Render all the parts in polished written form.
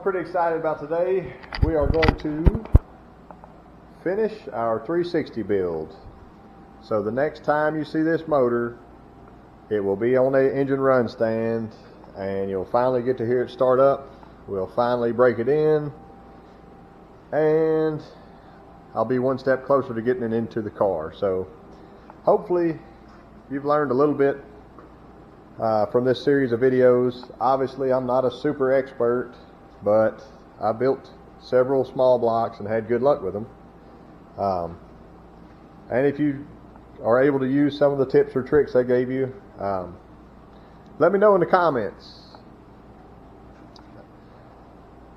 I'm pretty excited about today. We are going to finish our 360 build. So the next time you see this motor, it will be on the engine run stand and you'll finally get to hear it start up. We'll finally break it in and I'll be one step closer to getting it into the car. So hopefully you've learned a little bit from this series of videos. Obviously I'm not a super expert, but I built several small blocks and had good luck with them. And if you are able to use some of the tips or tricks I gave you, let me know in the comments.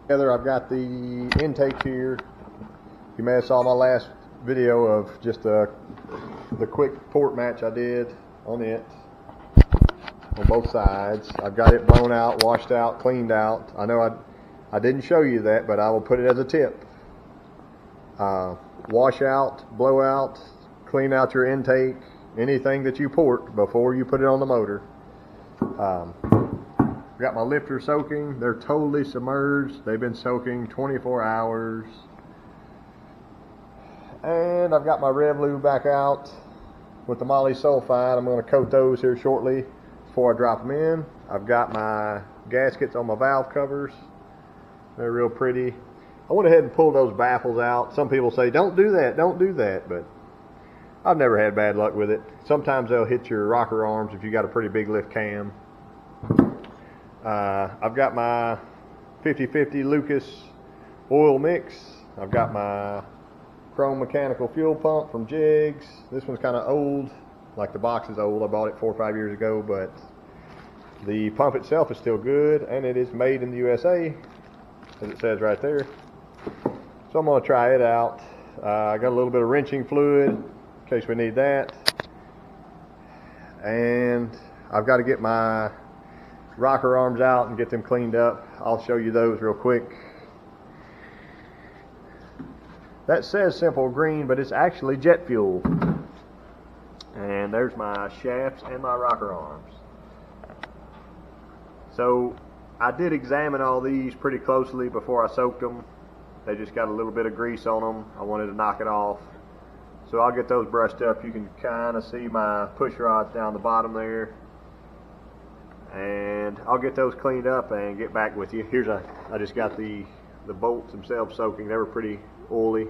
Together I've got the intake here. You may have saw my last video of just the quick port match I did on it on both sides. I've got it blown out, washed out, cleaned out. I know I didn't show you that, but I will put it as a tip. Wash out, blow out, clean out your intake, anything that you port before you put it on the motor. Got my lifter soaking. They're totally submerged. They've been soaking 24 hours. And I've got my Rev Lube back out with the moly sulfide. I'm going to coat those here shortly before I drop them in. I've got my gaskets on my valve covers. They're real pretty. I went ahead and pulled those baffles out. Some people say, don't do that, don't do that, but I've never had bad luck with it. Sometimes they'll hit your rocker arms if you got a pretty big lift cam. I've got my 50/50 Lucas oil mix. I've got my chrome mechanical fuel pump from Jigs. This one's kind of old, like the box is old. I bought it 4 or 5 years ago, but the pump itself is still good, and it is made in the USA, as it says right there. So I'm going to try it out. I got a little bit of wrenching fluid in case we need that. And I've got to get my rocker arms out and get them cleaned up. I'll show you those real quick. That says simple green, but it's actually jet fuel. And there's my shafts and my rocker arms. So I did examine all these pretty closely before I soaked them. They just got a little bit of grease on them. I wanted to knock it off. So I'll get those brushed up. You can kind of see my push rods down the bottom there. And I'll get those cleaned up and get back with you. I just got the bolts themselves soaking. They were pretty oily,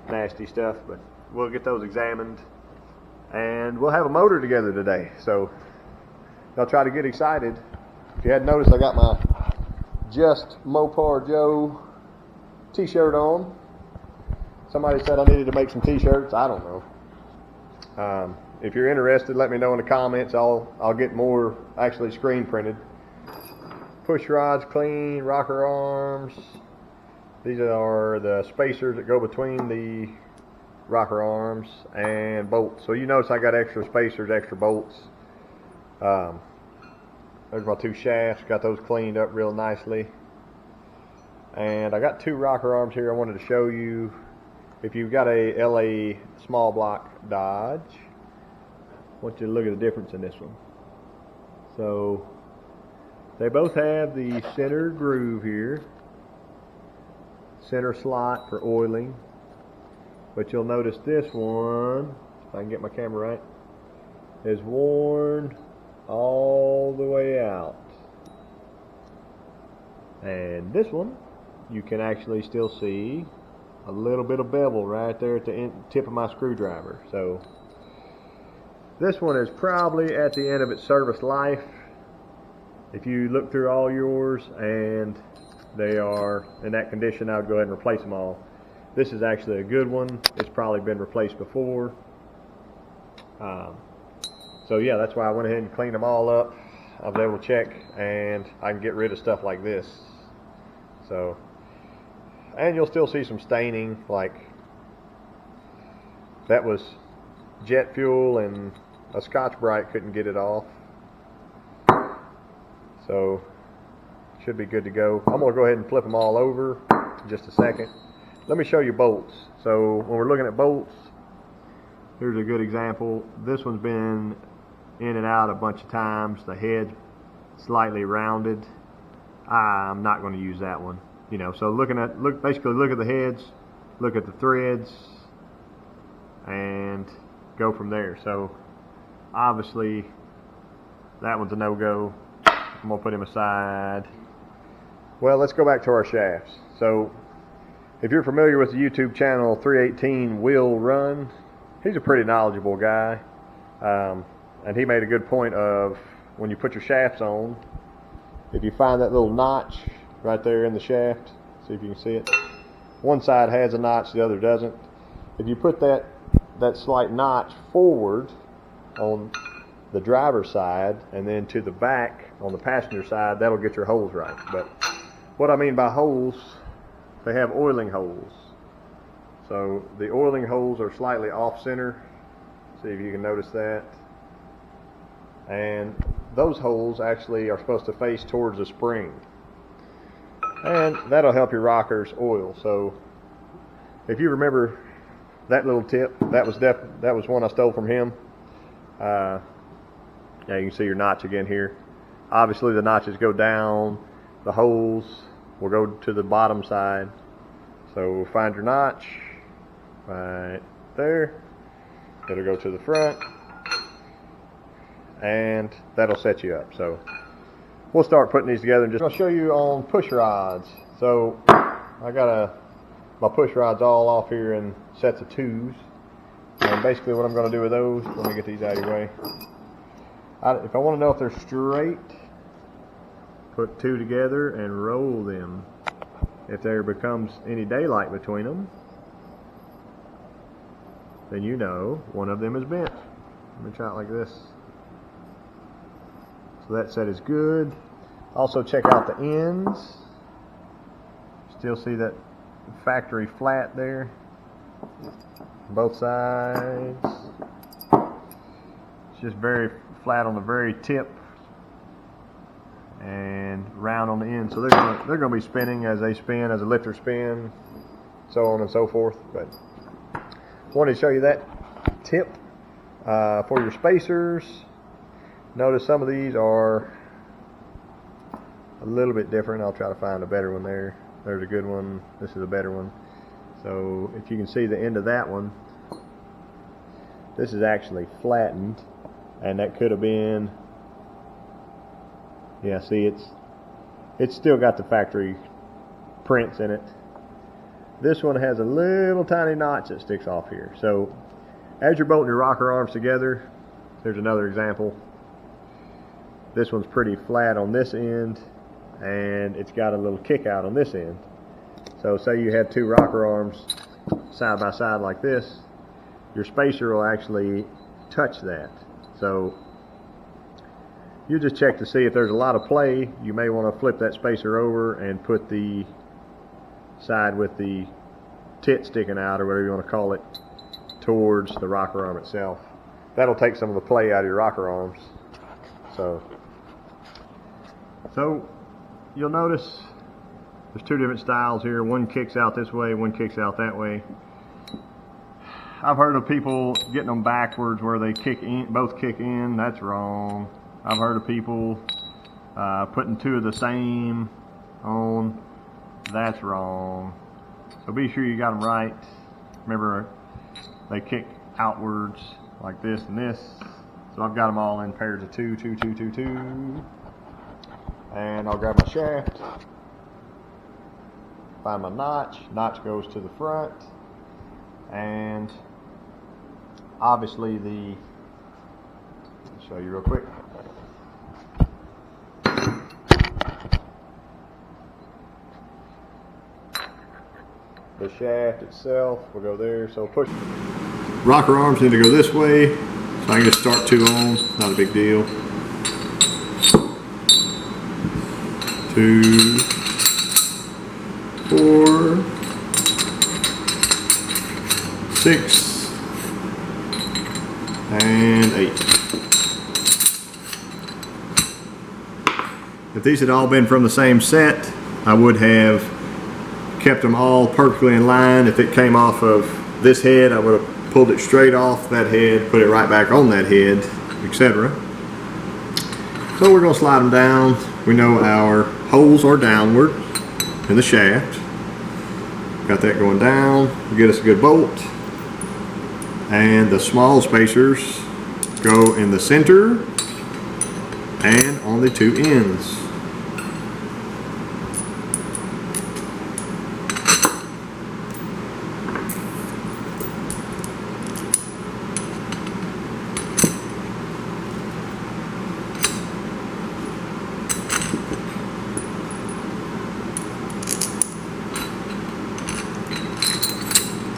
nasty stuff, but we'll get those examined. And we'll have a motor together today. So I'll try to get excited. If you hadn't noticed, I got my JustMoparJoe t-shirt on. Somebody said I needed to make some t-shirts. I don't know. If you're interested, let me know in the comments. I'll get more actually screen printed. Push rods clean, rocker arms. These are the spacers that go between the rocker arms and bolts. So you notice I got extra spacers, extra bolts. There's my 2 shafts. Got those cleaned up real nicely. And I got 2 rocker arms here I wanted to show you. If you've got a LA small block Dodge, I want you to look at the difference in this one. So they both have the center groove here, center slot for oiling, but you'll notice this one, if I can get my camera right, is worn all the way out. And this one, you can actually still see a little bit of bevel right there at the tip of my screwdriver. So this one is probably at the end of its service life. If you look through all yours and they are in that condition, I would go ahead and replace them all. This is actually a good one. It's probably been replaced before. So yeah, that's why I went ahead and cleaned them all up. I was able to check, and I can get rid of stuff like this. So, and you'll still see some staining, like that was jet fuel and a Scotch-Brite couldn't get it off. So should be good to go. I'm going to go ahead and flip them all over in just a second. Let me show you bolts. So when we're looking at bolts, here's a good example. This one's been in and out a bunch of times. The head's slightly rounded. I'm not going to use that one. You know, so basically look at the heads, look at the threads, and go from there. So obviously that one's a no-go. I'm going to put him aside. Well, let's go back to our shafts. So if you're familiar with the YouTube channel 318 Will Run, he's a pretty knowledgeable guy. And he made a good point of when you put your shafts on, if you find that little notch right there in the shaft, see if you can see it. One side has a notch, the other doesn't. If you put that slight notch forward on the driver's side and then to the back on the passenger side, that'll get your holes right. But what I mean by holes, they have oiling holes. So the oiling holes are slightly off center. See if you can notice that. And those holes actually are supposed to face towards the spring. And that'll help your rockers oil. So if you remember that little tip, that was one I stole from him. Yeah, you can see your notch again here. Obviously the notches go down, the holes will go to the bottom side. So find your notch right there. It'll go to the front, and that'll set you up. So we'll start putting these together, and I'll show you on push rods. So I got my push rods all off here in sets of 2s, and basically what I'm going to do with those, let me get these out of your way. If I want to know if they're straight, put 2 together and roll them. If there becomes any daylight between them, then you know one of them is bent. Let me try it like this. So that set is good. Also check out the ends. Still see that factory flat there. Both sides. It's just very flat on the very tip and round on the end. So they're going to be spinning as they spin, as a lifter spin, so on and so forth. But I wanted to show you that tip for your spacers. Notice some of these are a little bit different. I'll try to find a better one there. There's a good one. This is a better one. So if you can see the end of that one, this is actually flattened, and that could have been, yeah, see, it's still got the factory prints in it. This one has a little tiny notch that sticks off here. So as you're bolting your rocker arms together, here's another example. This one's pretty flat on this end, and it's got a little kick out on this end. So say you had 2 rocker arms side by side like this, your spacer will actually touch that. So you just check to see if there's a lot of play. You may want to flip that spacer over and put the side with the tit sticking out, or whatever you want to call it, towards the rocker arm itself. That'll take some of the play out of your rocker arms. So you'll notice there's 2 different styles here. One kicks out this way, one kicks out that way. I've heard of people getting them backwards where they both kick in. That's wrong. I've heard of people putting 2 of the same on. That's wrong. So be sure you got them right. Remember, they kick outwards like this and this. So I've got them all in pairs of 2, 2, 2, 2, 2. And I'll grab my shaft, find my notch. Notch goes to the front, and obviously I'll show you real quick. The shaft itself will go there, so push. Rocker arms need to go this way, so I can just start 2 on, not a big deal. 2, 4, 6, and 8. If these had all been from the same set, I would have kept them all perfectly in line. If it came off of this head, I would have pulled it straight off that head, put it right back on that head, etc. So we're going to slide them down. We know our holes are downward in the shaft. Got that going down to get us a good bolt. And the small spacers go in the center and on the two ends.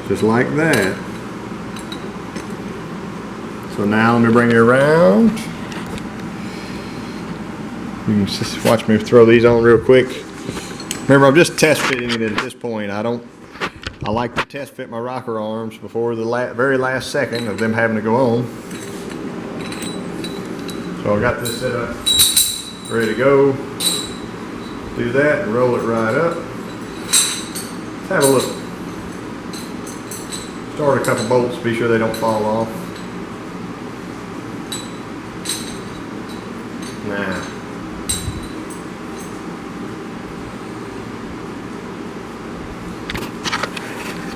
Just like that. So now let me bring it around. You can just watch me throw these on real quick. Remember, I'm just test fitting it at this point. I like to test fit my rocker arms before the very last second of them having to go on. So I got this set up, ready to go. Do that and roll it right up. Let's have a look. Start a couple bolts, be sure they don't fall off. Nah.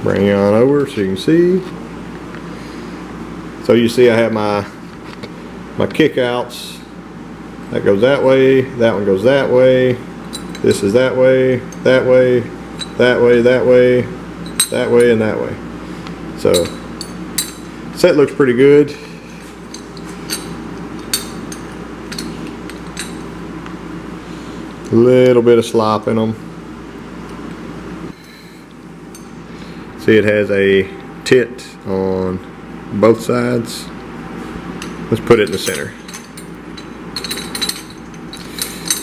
Bring it on over so you can see. So you see I have my kickouts. That goes that way, that one goes that way. This is that way, that way, that way, that way, that way, and that way. So, set looks pretty good. A little bit of slop in them. See, it has a tit on both sides. Let's put it in the center.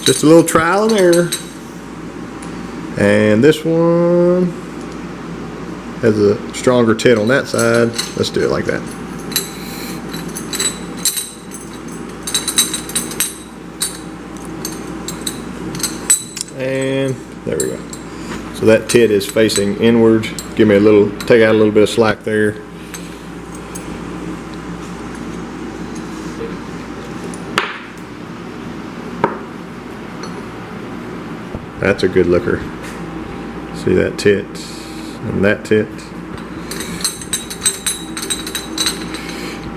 Just a little trial and error. And this one has a stronger tit on that side. Let's do it like that. And there we go. So that tit is facing inward. Give me a little, take out a little bit of slack there. That's a good looker. See that tit and that tit.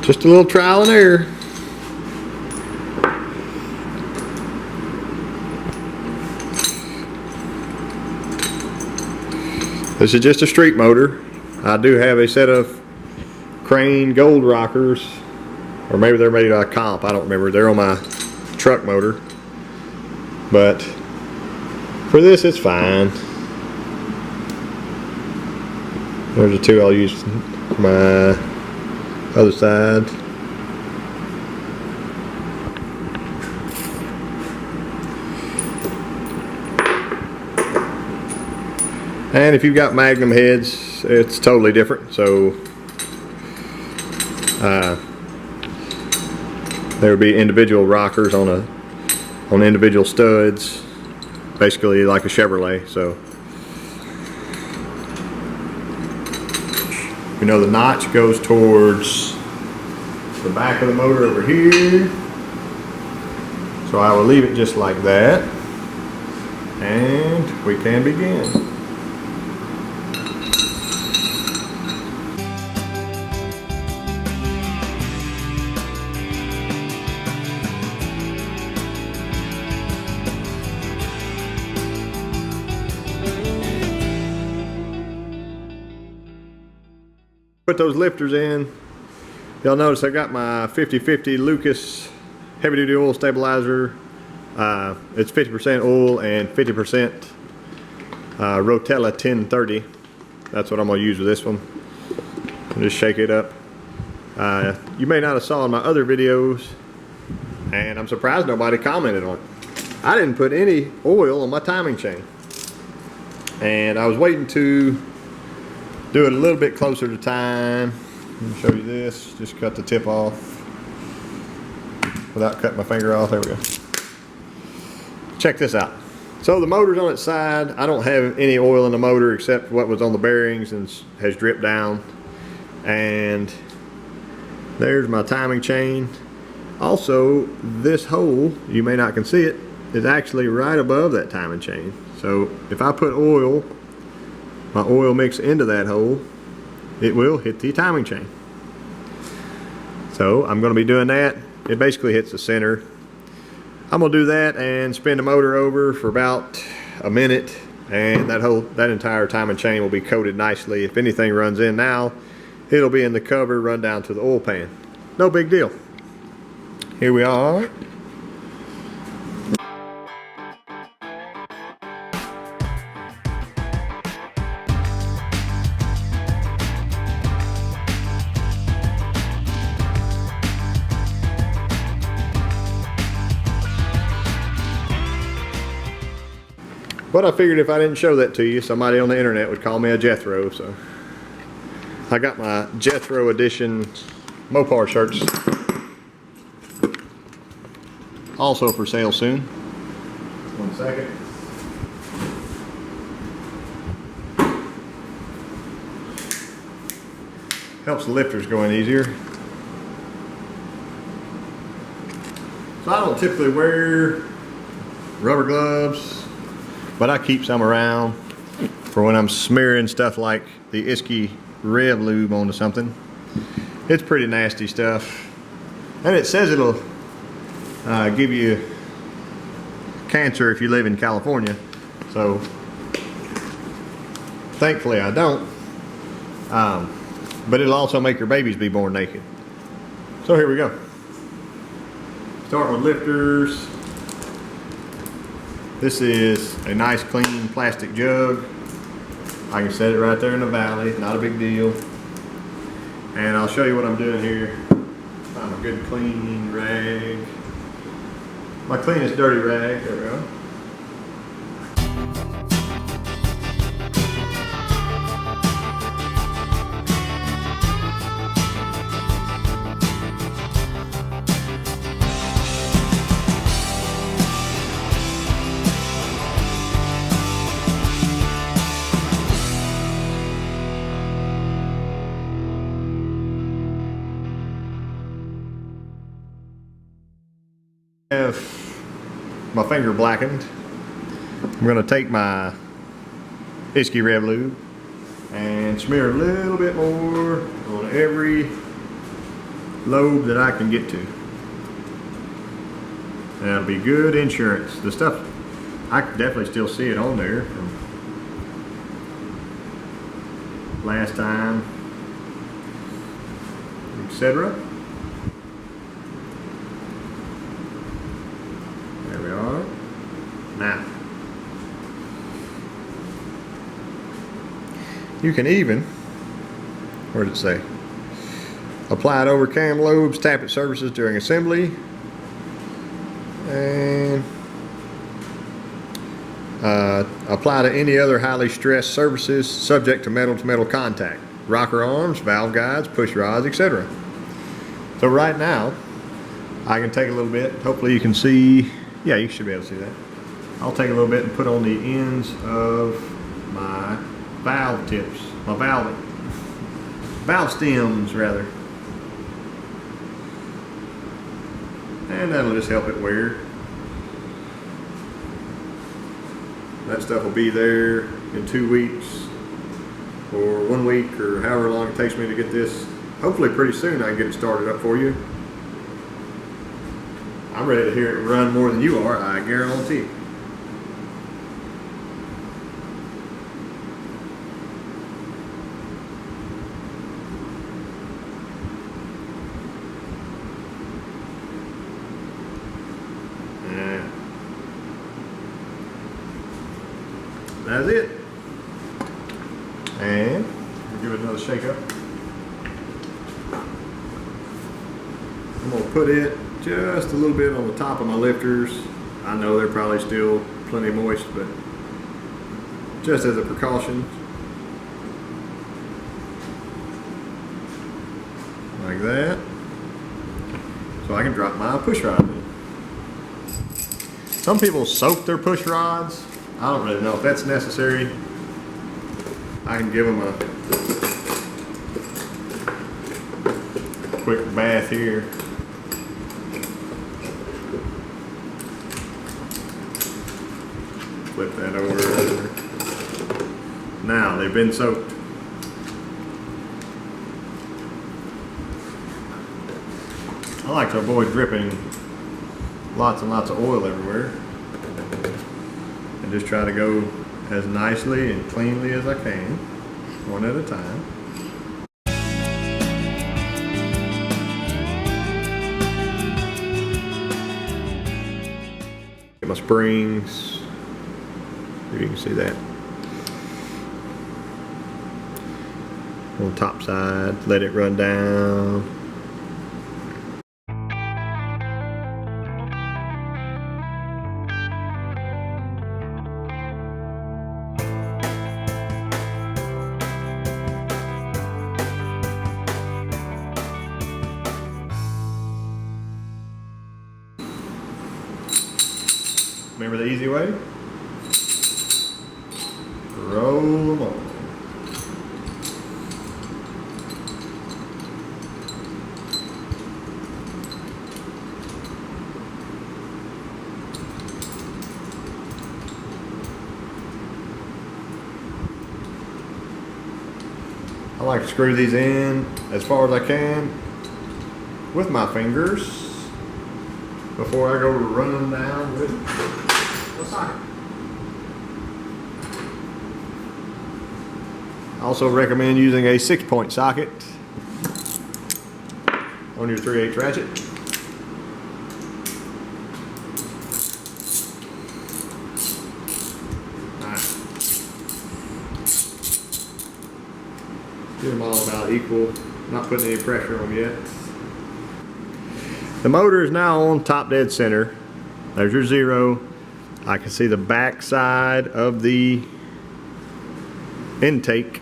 Just a little trial and error. This is just a street motor. I do have a set of Crane gold rockers, or maybe they're made out of comp, I don't remember. They're on my truck motor. But for this, it's fine. There's the two I'll use for my other side. And if you've got Magnum heads, it's totally different. So there would be individual rockers on individual studs, basically like a Chevrolet. So you know, the notch goes towards the back of the motor over here. So I will leave it just like that, and we can begin. Put those lifters in. Y'all notice I got my 50/50 Lucas heavy duty oil stabilizer. It's 50% oil and 50% Rotella 1030. That's what I'm gonna use with this one. And just shake it up. You may not have saw in my other videos, and I'm surprised nobody commented on it. I didn't put any oil on my timing chain, and I was waiting to do it a little bit closer to time. Let me show you this. Just cut the tip off without cutting my finger off. There we go. Check this out. So the motor's on its side. I don't have any oil in the motor except what was on the bearings and has dripped down. And there's my timing chain. Also, this hole, you may not can see it, is actually right above that timing chain. So if I put oil, my oil mix into that hole, it will hit the timing chain. So I'm going to be doing that. It basically hits the center. I'm going to do that and spin the motor over for about a minute, and that entire timing chain will be coated nicely. If anything runs in now, it'll be in the cover, run down to the oil pan. No big deal. Here we are. But I figured if I didn't show that to you, somebody on the internet would call me a Jethro, so I got my Jethro edition Mopar shirts also for sale soon. 1 second. Helps the lifters go in easier. So I don't typically wear rubber gloves, but I keep some around for when I'm smearing stuff like the Isky Rev Lube onto something. It's pretty nasty stuff. And it says it'll give you cancer if you live in California. So, thankfully I don't. But it'll also make your babies be born naked. So here we go. Start with lifters. This is a nice clean plastic jug. I can set it right there in the valley, not a big deal. And I'll show you what I'm doing here. Find a good clean rag. My cleanest dirty rag, there we go. Have my finger blackened. I'm going to take my Isky Rev Lube and smear a little bit more on every lobe that I can get to. And that'll be good insurance. The stuff, I can definitely still see it on there from last time, etc. Now, you can even, where did it say? Apply it over cam lobes, tap at surfaces during assembly, and apply to any other highly stressed surfaces subject to metal contact. Rocker arms, valve guides, push rods, etc. So right now, I can take a little bit, hopefully you can see, yeah, you should be able to see that. I'll take a little bit and put on the ends of my valve tips, my valve stems rather. And that'll just help it wear. That stuff will be there in 2 weeks or 1 week or however long it takes me to get this. Hopefully pretty soon I can get it started up for you. I'm ready to hear it run more than you are, I guarantee. That's it. And we'll give it another shake up. I'm going to put it just a little bit on the top of my lifters. I know they're probably still plenty moist, but just as a precaution. Like that. So I can drop my push rod in. Some people soak their push rods. I don't really know if that's necessary. I can give them a quick bath here. flip that over. Now they've been soaked. I like to avoid dripping lots and lots of oil everywhere, and just try to go as nicely and cleanly as I can, one at a time. Get my springs, if you can see that. On the top side, let it run down. Remember the easy way? Roll them on. I like to screw these in as far as I can with my fingers before I go running down with the socket. I also recommend using a 6-point socket on your 3/8 ratchet. Alright. Get them all about equal, not putting any pressure on them yet. The motor is now on top dead center. There's your 0. I can see the back side of the intake,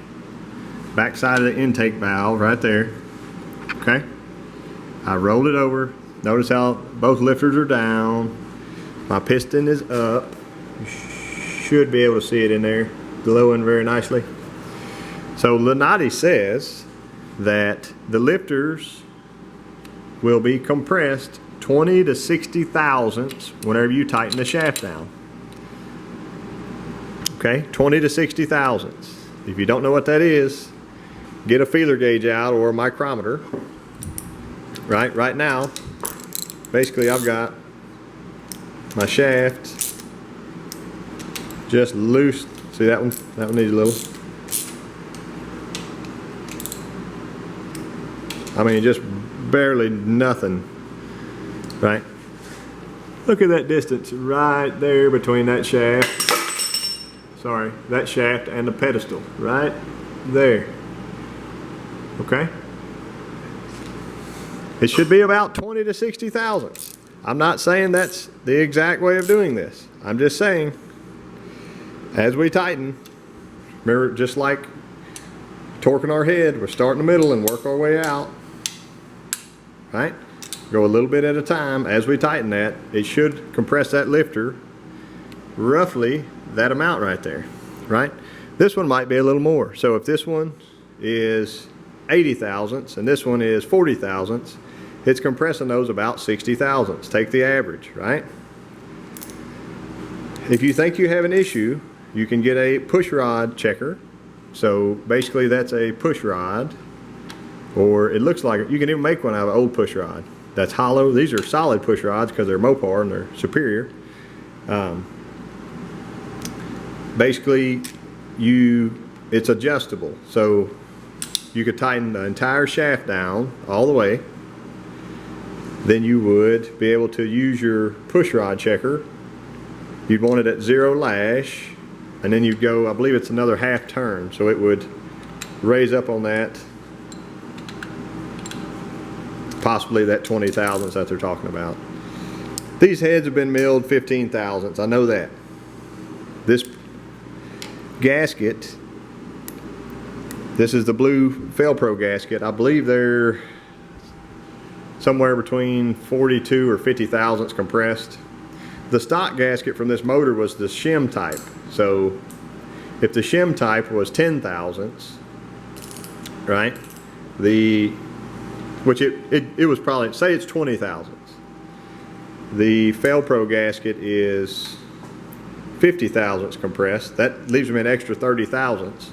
back side of the intake valve right there. Okay, I rolled it over. Notice how both lifters are down. My piston is up. You should be able to see it in there, glowing very nicely. So Lunati says that the lifters will be compressed 20 to 60 thousandths whenever you tighten the shaft down. Okay, 20 to 60 thousandths. If you don't know what that is, get a feeler gauge out or a micrometer. Right now, basically I've got my shaft just loose. See that one? That one needs a little. I mean, just barely nothing, right? Look at that distance right there between that shaft. Sorry, that shaft and the pedestal, right there. Okay? It should be about 20 to 60 thousandths. I'm not saying that's the exact way of doing this. I'm just saying, as we tighten, remember, just like torquing our head, we start in the middle and work our way out. Right? Go a little bit at a time. As we tighten that, it should compress that lifter roughly that amount right there, right? This one might be a little more. So if this one is 80 thousandths and this one is 40 thousandths, it's compressing those about 60 thousandths. Take the average, right? If you think you have an issue, you can get a push rod checker. So basically that's a push rod, or it looks like it. You can even make one out of an old push rod that's hollow. These are solid push rods because they're Mopar and they're superior. Basically, it's adjustable, so you could tighten the entire shaft down all the way. Then you would be able to use your push rod checker. You'd want it at 0 lash, and then you'd go, I believe it's another half turn, so it would raise up on that, possibly that 20 thousandths that they're talking about. These heads have been milled 15 thousandths, I know that. This gasket, this is the blue Velcro gasket. I believe they're somewhere between 42 or 50 thousandths compressed. The stock gasket from this motor was the shim type. So if the shim type was 10 thousandths, right? Which it was probably, say it's 20 thousandths. The Velcro gasket is 50 thousandths compressed. That leaves me an extra 30 thousandths.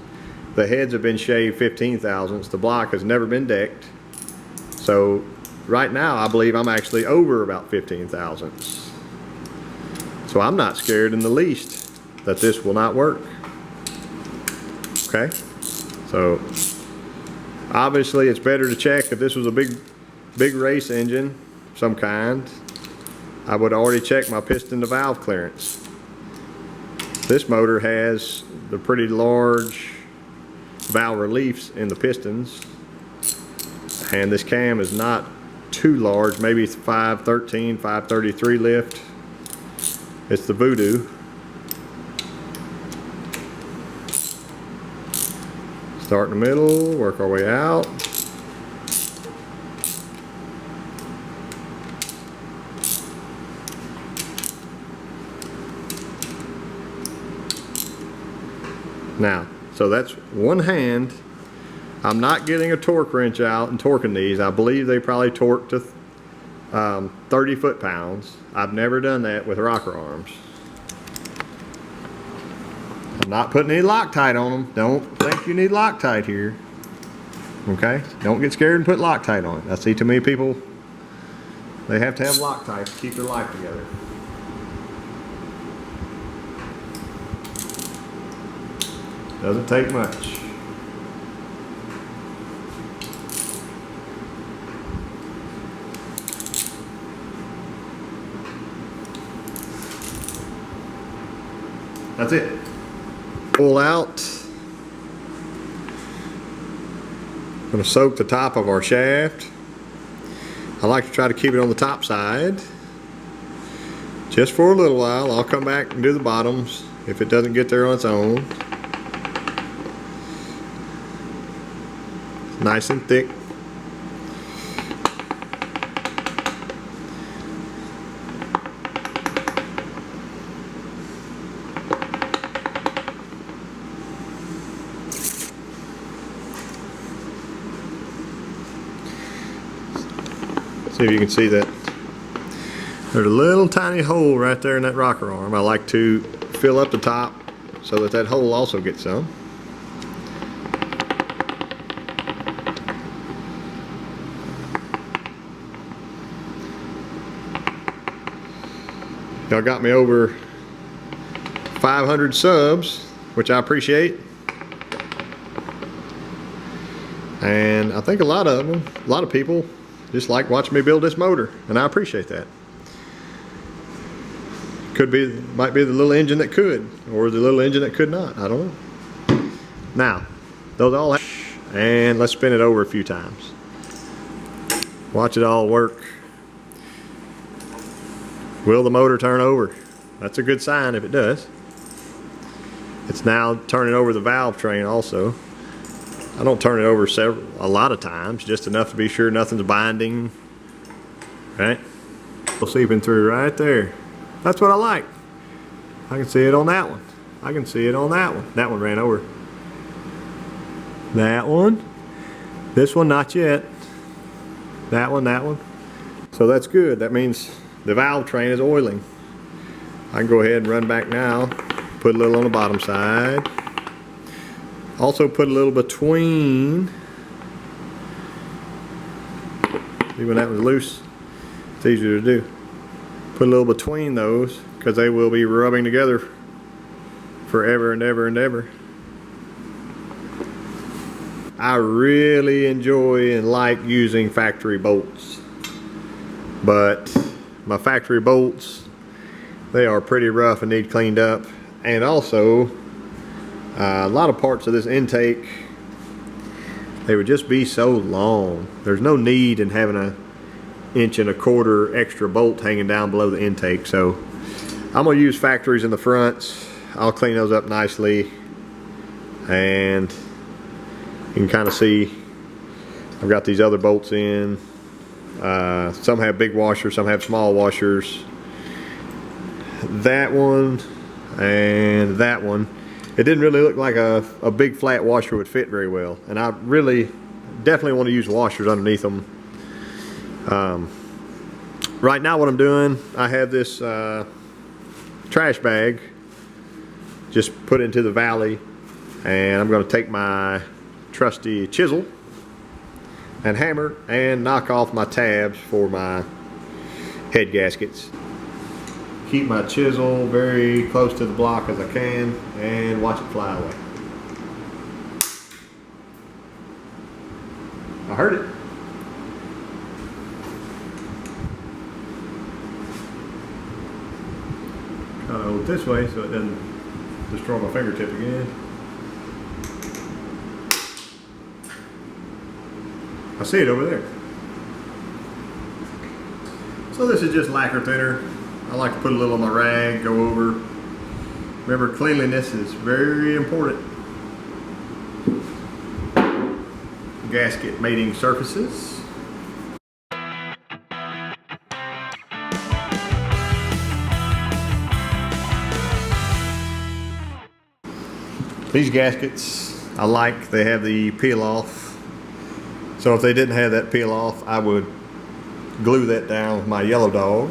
The heads have been shaved 15 thousandths. The block has never been decked. So right now I believe I'm actually over about 15 thousandths. So I'm not scared in the least that this will not work. Okay, so obviously it's better to check if this was a big race engine of some kind. I would already check my piston to valve clearance. This motor has the pretty large valve reliefs in the pistons, and this cam is not too large, maybe it's 513, 533 lift. It's the Voodoo. Start in the middle, work our way out. Now, so that's one hand. I'm not getting a torque wrench out and torquing these. I believe they probably torque to 30 foot-pounds. I've never done that with rocker arms. I'm not putting any Loctite on them. Don't think you need Loctite here. Okay? Don't get scared and put Loctite on it. I see too many people, they have to have Loctite to keep their life together. Doesn't take much. That's it. Pull out. I'm going to soak the top of our shaft. I like to try to keep it on the top side. Just for a little while. I'll come back and do the bottoms if it doesn't get there on its own. Nice and thick. See if you can see that. There's a little tiny hole right there in that rocker arm. I like to fill up the top so that that hole also gets some. Y'all got me over 500 subs, which I appreciate. And I think a lot of people just like watching me build this motor, and I appreciate that. Might be the little engine that could, or the little engine that could not, I don't know. Now, those all have, and let's spin it over a few times. Watch it all work. Will the motor turn over? That's a good sign if it does. It's now turning over the Valvetrain also. I don't turn it over a lot of times, just enough to be sure nothing's binding. Right? Seeping through right there. That's what I like. I can see it on that one. I can see it on that one. That one ran over. That one. This one, not yet. That one, that one. So that's good. That means the Valvetrain is oiling. I can go ahead and run back now. Put a little on the bottom side. Also put a little between. See, when that was loose, it's easier to do. Put a little between those because they will be rubbing together forever and ever and ever. I really enjoy and like using factory bolts, but my factory bolts, they are pretty rough and need cleaned up. And also a lot of parts of this intake, they would just be so long. There's no need in having an 1¼ inch extra bolt hanging down below the intake. So I'm going to use factories in the fronts. I'll clean those up nicely, and you can kind of see I've got these other bolts in. Some have big washers, some have small washers. That one and that one, it didn't really look like a big flat washer would fit very well, and I really definitely want to use washers underneath them. Right now what I'm doing, I have this trash bag just put into the valley, and I'm going to take my trusty chisel and hammer and knock off my tabs for my head gaskets. Keep my chisel very close to the block as I can and watch it fly away. I heard it. Kind of hold it this way so it doesn't destroy my fingertip again. I see it over there. So this is just lacquer thinner. I like to put a little on my rag, go over. Remember, cleanliness is very important. Gasket mating surfaces. These gaskets, I like, they have the peel off. So if they didn't have that peel off, I would glue that down with my yellow dog.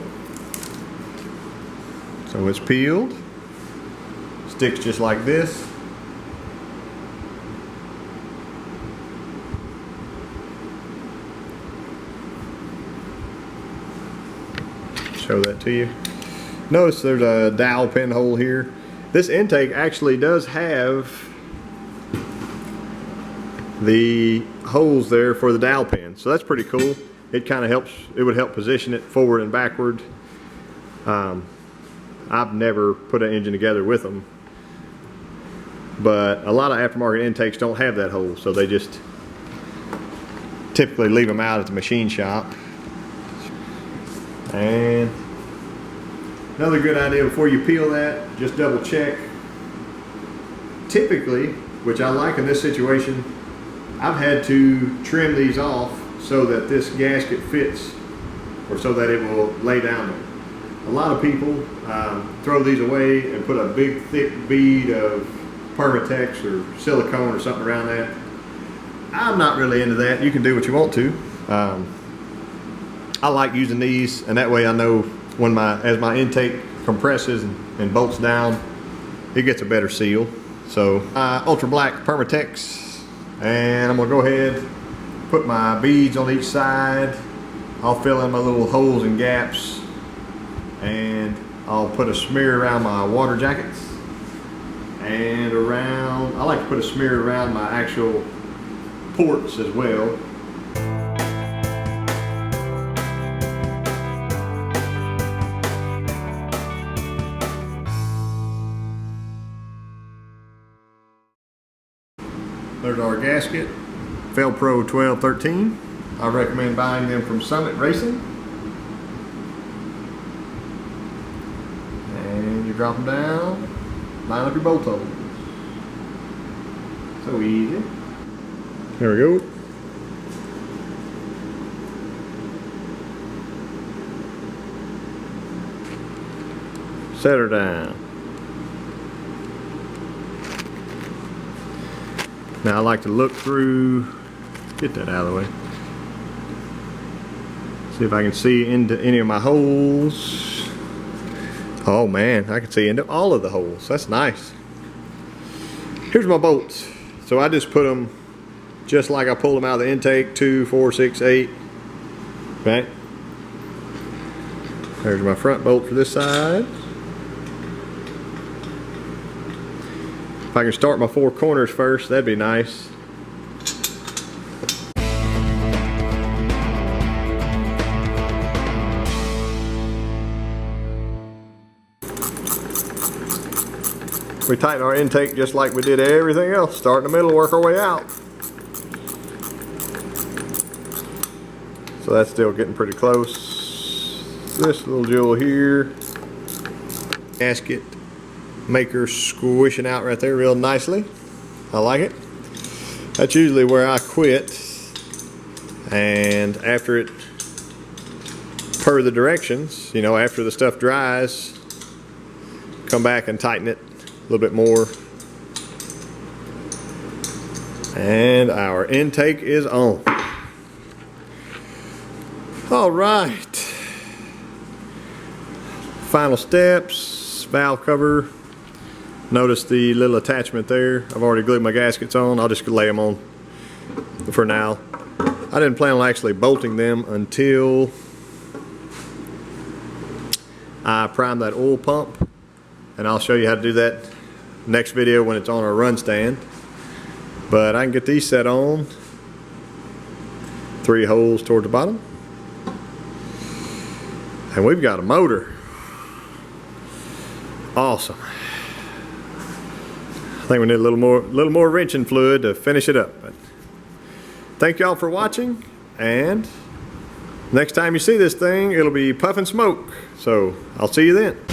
So it's peeled, sticks just like this. Show that to you. Notice there's a dowel pin hole here. This intake actually does have the holes there for the dowel pin, so that's pretty cool. It kind of helps, it would help position it forward and backward. I've never put an engine together with them, but a lot of aftermarket intakes don't have that hole, so they just typically leave them out at the machine shop. And another good idea before you peel that, just double check. Typically, which I like in this situation, I've had to trim these off so that this gasket fits, or so that it will lay down there. A lot of people throw these away and put a big thick bead of Permatex or silicone or something around that. I'm not really into that. You can do what you want to. I like using these, and that way I know when as my intake compresses and bolts down, it gets a better seal. So ultra black Permatex, and I'm gonna go ahead, put my beads on each side. I'll fill in my little holes and gaps, and I'll put a smear around my water jackets, and around, I like to put a smear around my actual ports as well. There's our gasket, Felpro 1213. I recommend buying them from Summit Racing. And you drop them down, line up your bolt holes. So easy. There we go. Set her down. Now I like to look through, get that out of the way. See if I can see into any of my holes. Oh man, I can see into all of the holes. That's nice. Here's my bolts. So I just put them just like I pulled them out of the intake, 2, 4, 6, 8. Okay. There's my front bolt for this side. If I can start my 4 corners first, that'd be nice. We tighten our intake just like we did everything else. Start in the middle, work our way out. So that's still getting pretty close. This little jewel here, gasket maker squishing out right there real nicely. I like it. That's usually where I quit, and after it, per the directions, you know, after the stuff dries, come back and tighten it a little bit more. And our intake is on. All right, final steps. Valve cover Notice the little attachment there. I've already glued my gaskets on. I'll just lay them on for now. I didn't plan on actually bolting them until I prime that oil pump, and I'll show you how to do that next video when it's on our run stand. But I can get these set on. 3 holes toward the bottom. And we've got a motor. Awesome. I think we need a little more wrenching fluid to finish it up. But thank y'all for watching, and next time you see this thing, it'll be puffing smoke. So I'll see you then.